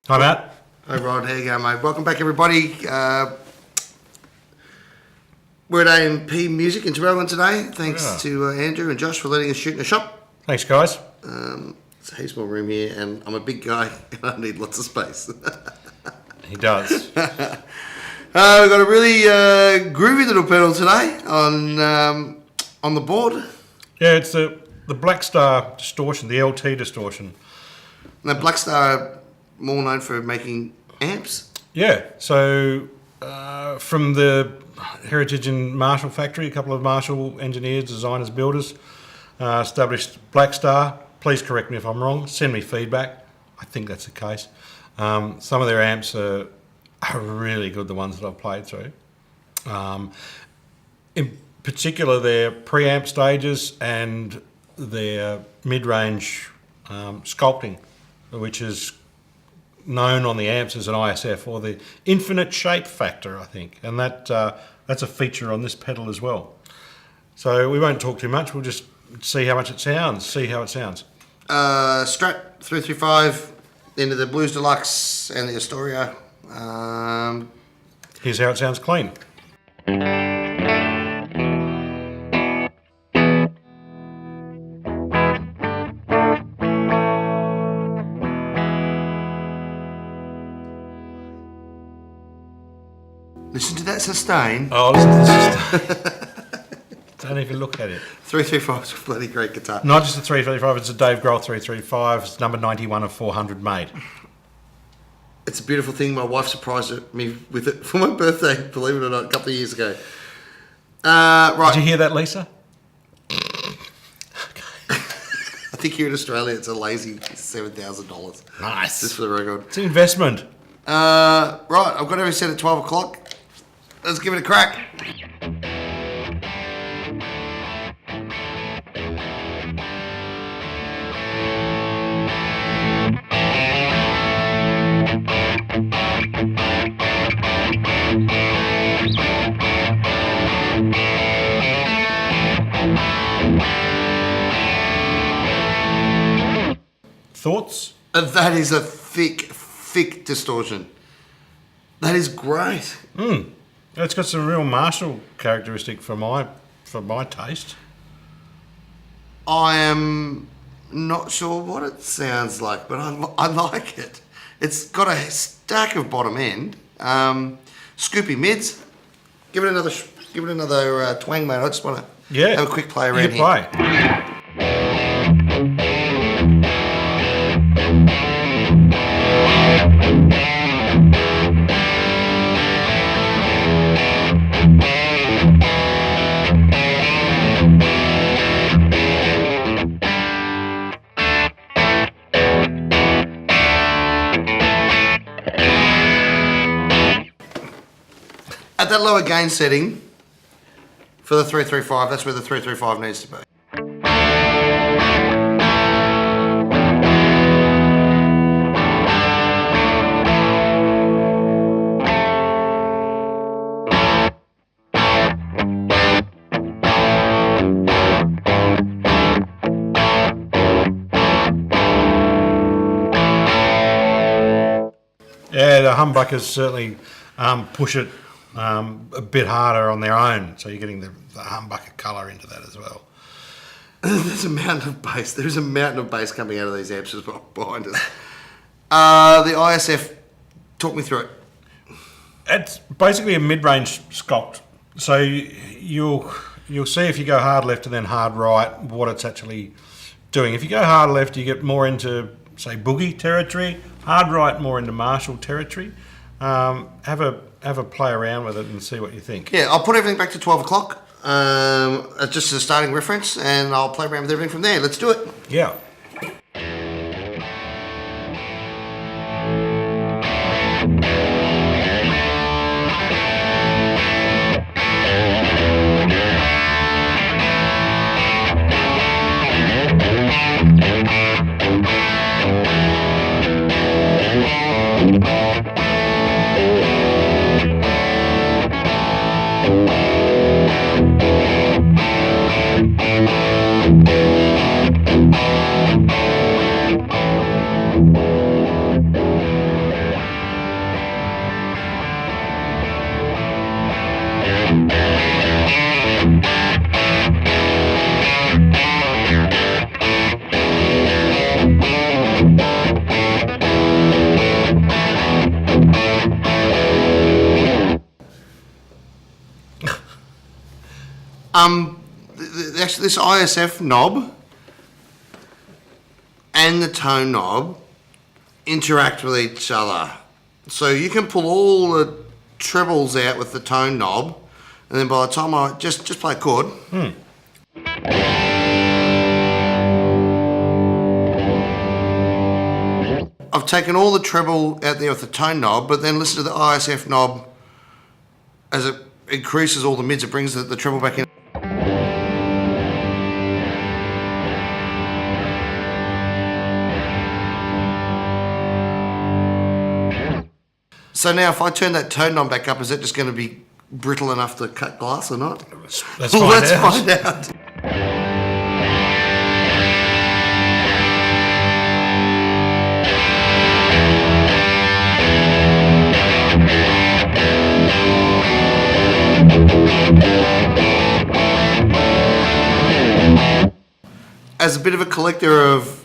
Hi, Matt. Hey, Rod. How you going, mate? Welcome back, everybody. We're at A&P Music in Terrellin today. Thanks to Andrew and Josh for letting us shoot in the shop. Thanks, guys. It's a heaps more room here, and I'm a big guy, and I need lots of space. He does. We've got a really groovy little pedal today on the board. Yeah, it's the Blackstar Distortion, the LT Distortion. Now, Blackstar, more known for making amps. Yeah, so from the Heritage and Marshall factory, a couple of Marshall engineers, designers, builders established Blackstar. Please correct me if I'm wrong. Send me feedback. I think that's the case. Some of their amps are really good, the ones that I've played through. In particular, their preamp stages and their mid-range sculpting, which is known on the amps as an ISF, or the infinite shape factor, I think. And that's a feature on this pedal as well. So we won't talk too much. We'll just see how it sounds. Strat 335 into the Blues Deluxe and the Astoria. Here's how it sounds clean. Listen to that sustain. Oh, listen to this. Don't even look at it. 335 is a bloody great guitar. Not just a 335, it's a Dave Grohl 335. It's number 91 of 400 made. It's a beautiful thing. My wife surprised me with it for my birthday, believe it or not, a couple of years ago. Right. Did you hear that, Lisa? I think here in Australia it's a lazy $7,000. Nice. Just for the record. It's an investment. Right, I've got everything set at 12 o'clock. Let's give it a crack. Thoughts? That is a thick distortion. That is great. It's got some real Marshall characteristic for my taste. I am not sure what it sounds like, but I like it. It's got a stack of bottom end, scoopy mids. Give it another twang, mate. I just want to have a quick play around here. Play. At that lower gain setting for the 335, that's where the 335 needs to be. Yeah, the humbuckers certainly push it a bit harder on their own, so you're getting the humbucker colour into that as well. There's a mountain of bass. There's a mountain of bass coming out of these amps behind us. The ISF, talk me through it. It's basically a mid-range sculpt. So you'll see if you go hard left and then hard right what it's actually doing. If you go hard left, you get more into, say, boogie territory. Hard right, more into Marshall territory. Have a play around with it and see what you think. Yeah, I'll put everything back to 12 o'clock, just as a starting reference, and I'll play around with everything from there. Let's do it. Yeah. Actually, this ISF knob and the tone knob interact with each other. So you can pull all the trebles out with the tone knob, and then by the time I just play a chord. I've taken all the treble out there with the tone knob, but then listen to the ISF knob as it increases all the mids, it brings the treble back in. So now if I turn that tone knob back up, is it just going to be brittle enough to cut glass or not? Let's find out. As a bit of a collector of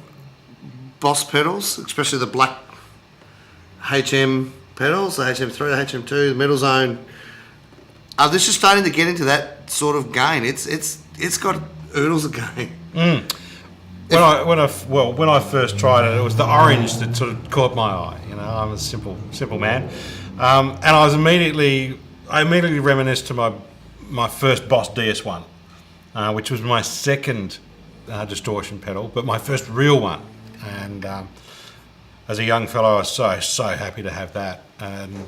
Boss pedals, especially the black HM pedals, the HM3, the HM2, the Metal Zone, this is starting to get into that sort of gain. It's got oodles of gain. When I first tried it, it was the orange that sort of caught my eye. You know, I'm a simple man, and I immediately reminisced to my first Boss DS1, which was my second distortion pedal, but my first real one. And as a young fellow, I was so happy to have that. And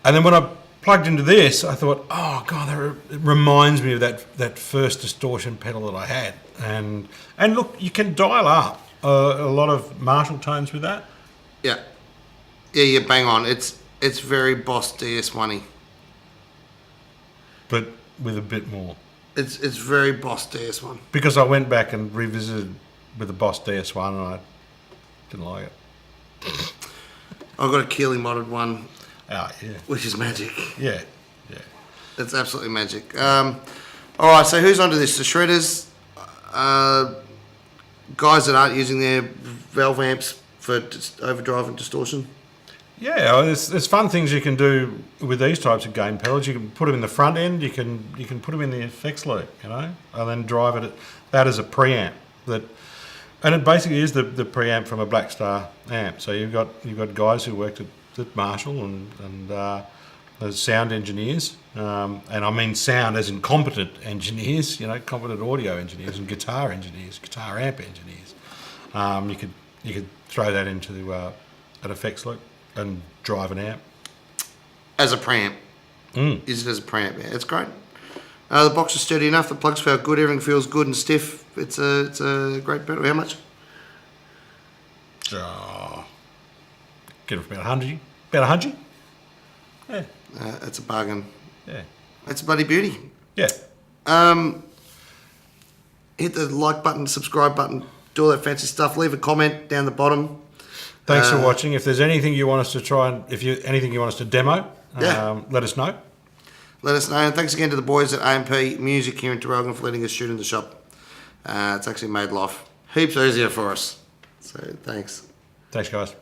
then when I plugged into this, I thought, oh god, it reminds me of that first distortion pedal that I had. And look, you can dial up a lot of Marshall tones with that. Yeah, you bang on. It's very Boss DS1-y, but with a bit more. It's very Boss DS1. Because I went back and revisited with the Boss DS1 and I didn't like it. I've got a Keeley modded one. Oh, yeah. Which is magic. Yeah. It's absolutely magic. All right, so who's onto this? The shredders, guys that aren't using their valve amps for overdrive and distortion. Yeah, there's fun things you can do with these types of gain pedals. You can put them in the front end. You can put them in the effects loop, you know, and then drive it. That as a preamp. And it basically is the preamp from a Blackstar amp. So you've got guys who worked at Marshall and the sound engineers, and I mean sound as in competent engineers, you know, competent audio engineers and guitar engineers, guitar amp engineers. You could throw that into an effects loop and drive an amp as a preamp. Use it as a preamp. Yeah, it's great. The box is sturdy enough. The plugs felt good. Everything feels good and stiff. It's a great pedal. How much? Get it for about 100. About 100. Yeah. It's a bargain. Yeah. It's a bloody beauty. Yeah. Hit the like button, subscribe button, do all that fancy stuff. Leave a comment down the bottom. Thanks for watching. If there's anything you want us to try and anything you want us to demo, let us know. Let us know. And thanks again to the boys at AMP Music here in Terrelgan for letting us shoot in the shop. It's actually made life heaps easier for us. So thanks. Thanks, guys.